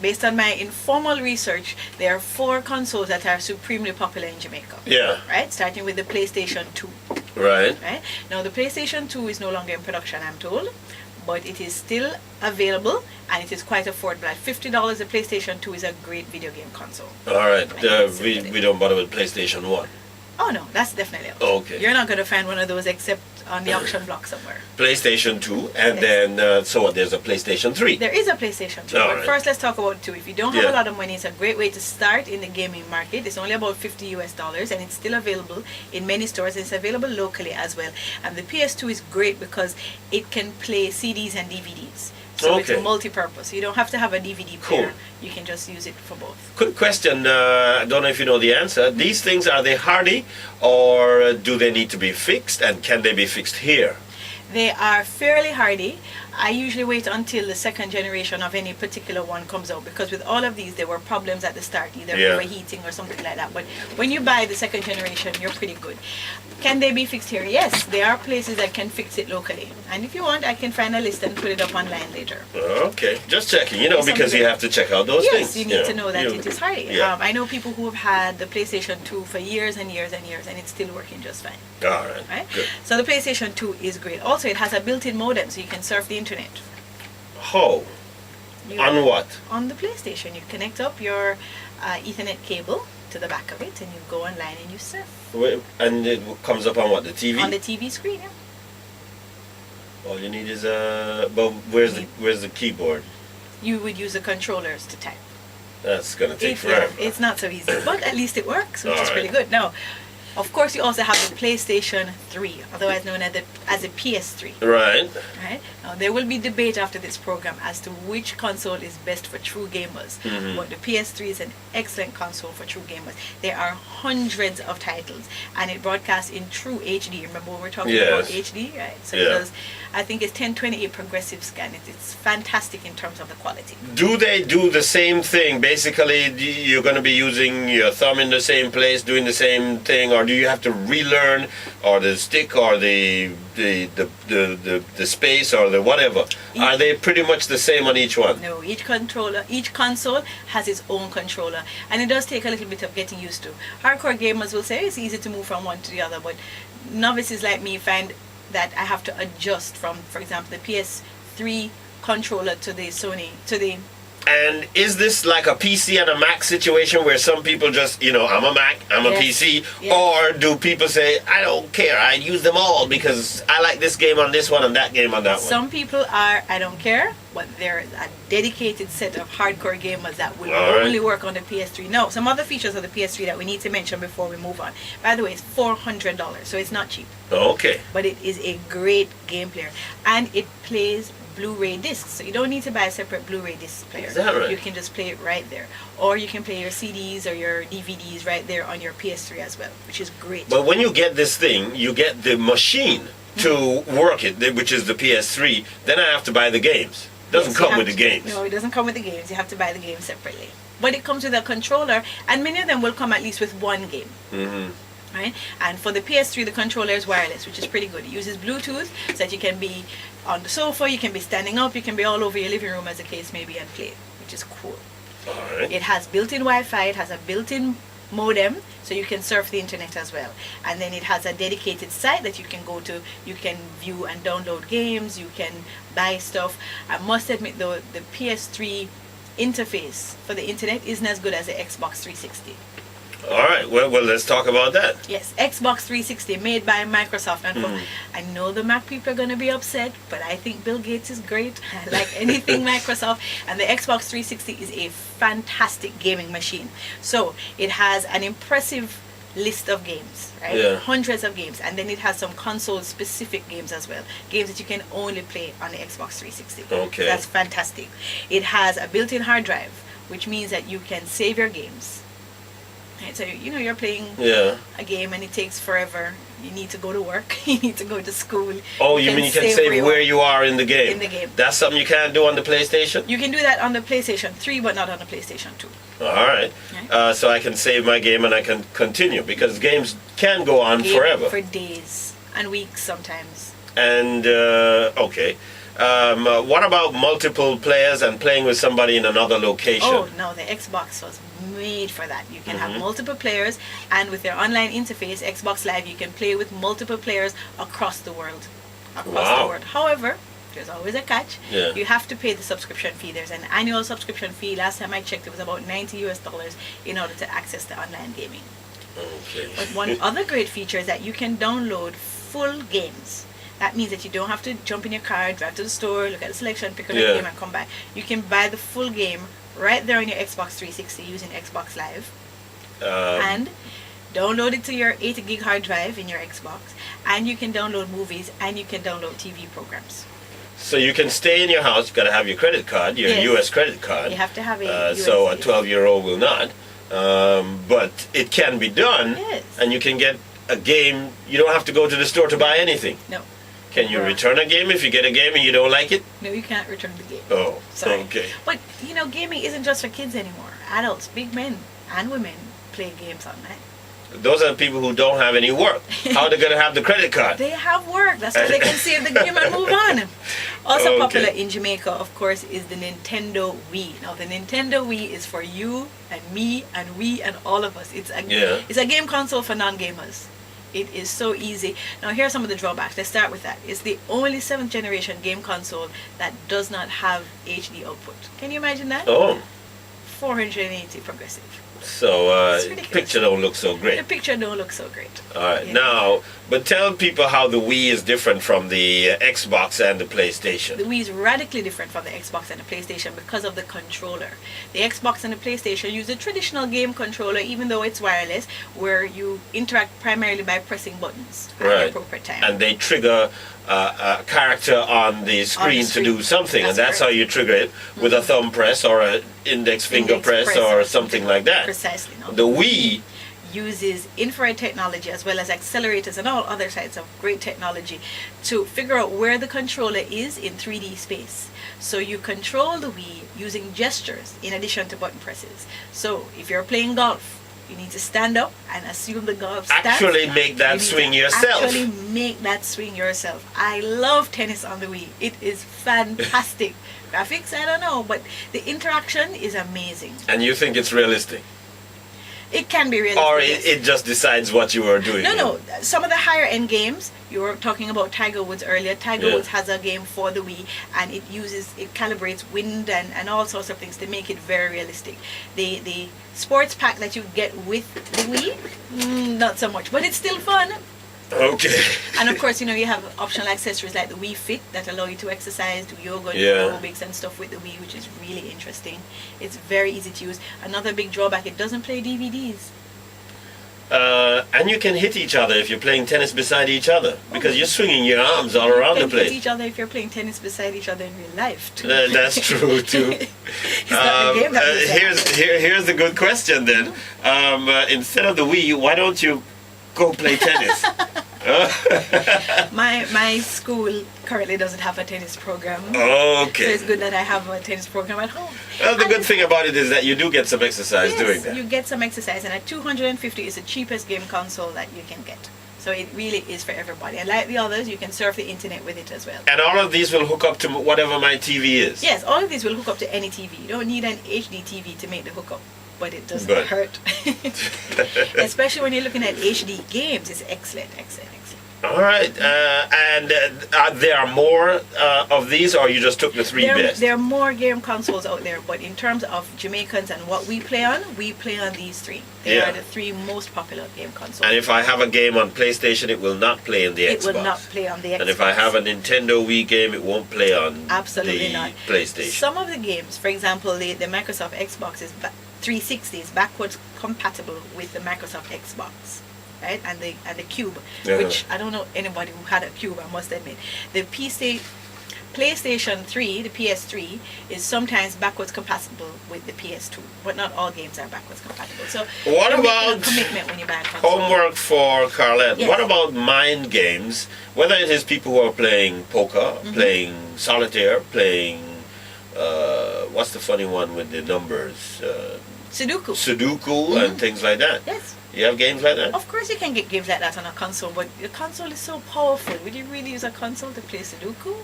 based on my informal research, there are 4 consoles that are supremely popular in Jamaica. Yeah. Right? Starting with the PlayStation 2. Right. Right? Now, the PlayStation 2 is no longer in production, I'm told, but it is still available and it is quite affordable. At $50, the PlayStation 2 is a great video game console. All right. Right? We don't bother with PlayStation 1. Oh no, that's definitely out. Okay. You're not going to find one of those except on the auction block somewhere. PlayStation 2, and Yes. then, so there's a PlayStation 3. There is a PlayStation 2, All but right. first let's talk about 2. If you don't have Yeah. a lot of money, it's a great way to start in the gaming market. It's only about $50 and it's still available in many stores. It's available locally as well. And the PS2 is great because it can play CDs and DVDs. So Okay. it's multi-purpose. You don't have to have a DVD Cool. player. You can just use it for both. Quick question, I don't know if you know the answer. These things, are they hardy, or do they need to be fixed, and can they be fixed here? They are fairly hardy. I usually wait until the second generation of any particular one comes out, because with all of these there were problems at the start, either Yeah. overheating or something like that. But when you buy the second generation, you're pretty good. Can they be fixed here? Yes, there are places that can fix it locally. And if you want, I can find a list and put it up online later. Okay, just checking, It's because you something- have to check out those Yes, things. you need to know that it is hardy. Yeah. I know people who have had the PlayStation 2 for years and years and years, and it's still working just fine. All right, Right? good. So the PlayStation 2 is great. Also, it has a built-in modem, so you can surf the internet. How? You- On what? On the PlayStation, you connect up your Ethernet cable to the back of it, and you go online and you surf And it comes up on what, the TV? on the TV screen. Yeah. All you need is but where's the keyboard? You would use the controllers to type. That's gonna take Yeah, forever. it's not so easy, but at least it works, which is Alright. pretty good. Now, of course, you also have the PlayStation 3, otherwise known as a PS3. Right. Right? Now, there will be debate after this program as to which console is best for true gamers. Mhm. But the PS3 is an excellent console for true gamers. There are hundreds of titles, and it broadcasts in true HD. Remember when we're talking about Yes. HD, right? So Yeah. it does. I think it's 1028 progressive scan. It's fantastic in terms of the quality. Do they do the same thing? Basically, you're going to be using your thumb in the same place, doing the same thing, or do you have to relearn, or the stick, or the space, or the whatever? Are they pretty much the same on each one? No, each console has its own controller, and it does take a little bit of getting used to. Hardcore gamers will say it's easy to move from one to the other, but novices like me find that I have to adjust from, for example, the PS3 controller to the Sony, to the... And is this like a PC and a Mac situation where some people just, I'm a Mac, I'm a Yes. PC, Yes. or do people say, I don't care, I use them all because I like this game on this one and that game on that one? Some people are, I don't care, but there's a dedicated set of hardcore gamers that will All right. only work on the PS3. Now, some other features of the PS3 that we need to mention before we move on. By the way, it's $400, so it's not cheap. Okay. But it is a great game player, and it plays Blu-ray discs, so you don't need to buy a separate Blu-ray disc player. Is that right? You can just play it right there, or you can play your CDs or your DVDs right there on your PS3 as well, which is great. But when you get this thing, you get the machine to work it, which is the PS3. Then I have to buy the games. Doesn't Yes, you come with have the to- games. No, it doesn't come with the games. You have to buy the games separately. But it comes with a controller, and many of them will come at least with one game. Hmm. Right? And for the PS3, the controller is wireless, which is pretty good. It uses Bluetooth, so that you can be on the sofa, you can be standing up, you can be all over your living room, as the case may be, and play, which is cool. All right. It has built-in Wi-Fi, it has a built-in modem, so you can surf the internet as well. And then it has a dedicated site that you can go to. You can view and download games, you can buy stuff. I must admit though, the PS3 interface for the internet isn't as good as the Xbox 360. All right. Well, let's talk about that. Yes, Xbox 360 made by Microsoft. And Mhm. I know the Mac people are going to be upset, but I think Bill Gates is great. I like anything Microsoft. And the Xbox 360 is a fantastic gaming machine. So it has an impressive list of games, right? Yeah. Hundreds of games. And then it has some console-specific games as well. Games that you can only play on the Xbox 360. Okay. So that's fantastic. It has a built-in hard drive, which means that you can save your games. Right, so you're playing Yeah. a game and it takes forever. You need to go to work. You need to go to school. Oh, you mean you can save where you are in the game? In the game. That's something you can't do on the PlayStation? You can do that on the PlayStation 3, but not on the PlayStation 2. All right. Right. So I can save my game and I can continue because games can go on Game forever. for days and weeks sometimes. And okay. What about multiple players and playing with somebody in another location? Oh no, the Xbox was made for that. You can have multiple players, and with their online interface, Xbox Live, you can play with multiple players across the world. However, there's always a catch. Yeah. You have to pay the subscription fee. There's an annual subscription fee. Last time I checked, it was about $90 in order to access the online gaming. Okay. But one other great feature is that you can download full games. That means that you don't have to jump in your car, drive to the store, look at the selection, pick up the game and come back. You can buy the full game right there on your Xbox 360 using Xbox Live. And download it to your 80 gig hard drive in your Xbox. And you can download movies and you can download TV programs. So you can stay in your house. You've got to have your credit card, your Yes. U.S. credit card. You have to have a US so a 12-year-old will not. But it can be done. Yes. And you can get a game. You don't have to go to the store to buy anything. No. Can you Right. return a game if you get a game and you don't like it? No, you can't return the game. Oh, Sorry. okay. But, you know, gaming isn't just for kids anymore. Adults, big men and women play games online. Those are the people who don't have any work. How are they going to have the credit card? They have work. That's why they can save the game and move on. Also Okay. popular in Jamaica, of course, is the Nintendo Wii. Now, the Nintendo Wii is for you and me and we and all of us. It's a game console for non-gamers. It is so easy. Now, here are some of the drawbacks. Let's start with that. It's the only 7th generation game console that does not have HD output. Can you imagine that? Oh, 480 progressive. so It's ridiculous. picture don't look so The great. picture don't look so great. All right, Yeah. now, but tell people how the Wii is different from the Xbox and the PlayStation. The Wii is radically different from the Xbox and the PlayStation because of the controller. The Xbox and the PlayStation use a traditional game controller, even though it's wireless, where you interact primarily by pressing buttons at the Right. appropriate time. And they trigger a character on the screen to do something, and that's how correct. you trigger it with a thumb press or an index finger press or something like that. Precisely. No. The Wii, uses infrared technology as well as accelerators and all other types of great technology to figure out where the controller is in 3D space. So you control the Wii using gestures in addition to button presses. So if you're playing golf, you need to stand up and assume the golf stance. actually make You that need swing to yourself. Actually make that swing yourself. I love tennis on the Wii. It is fantastic. Graphics, I don't know, but the interaction is amazing. And you think it's realistic? It can be realistic. Or yes. it just decides what you are doing? No. Some of the higher end games, you were talking about Tiger Woods earlier. Tiger Yeah. Woods has a game for the Wii, and it calibrates wind and all sorts of things to make it very realistic. The sports pack that you get with the Wii, not so much, but it's still fun. Okay. And of course, you have optional accessories like the Wii Fit that allow you to exercise, do yoga, do Yeah. aerobics and stuff with the Wii, which is really interesting. It's very easy to use. Another big drawback, it doesn't play DVDs. And you can hit each other if you're playing tennis beside each other because you're swinging your arms all around You the can hit place. each other if you're playing tennis beside each other in real life too. That's true too. It's not the game that makes that happen. Here's a good question then. Instead of the Wii, why don't you go play tennis? My school currently doesn't have a tennis program. So Okay. it's good that I have a tennis program at home. Well, the And good thing about it is that you do get some exercise doing yes, that. you get some exercise, and at $250 is the cheapest game console that you can get. So it really is for everybody. And like the others, you can surf the internet with it as well. And all of these will hook up to whatever my TV is. Yes, all of these will hook up to any TV. You don't need an HD TV to make the hookup, but it doesn't But- hurt. Especially when you're looking at HD games, it's excellent. All right. And there are more of these, or you just took the three best? There are more game consoles out there, but in terms of Jamaicans and what we play on these three. They Yeah. are the three most popular game consoles. And if I have a game on PlayStation, it will not play in the it Xbox. will not play on the Xbox. And if I have a Nintendo Wii game, it won't play on Absolutely the not. PlayStation. Some of the games, for example, the Microsoft Xbox is 360 is backwards compatible with the Microsoft Xbox, right? And the Cube, which I don't know anybody who had a Cube, I must admit. The PlayStation 3, the PS3, is sometimes backwards compatible with the PS2, but not all games are backwards compatible. So What you make a about commitment when you buy a console? Homework for Carlette. Yes. What about mind games? Whether it is people who are playing poker, playing solitaire, playing what's the funny one with the numbers? Sudoku and things like that. Yes. You have games like that? Of course you can get games like that on a console, but the console is so powerful. Would you really use a console to play Sudoku?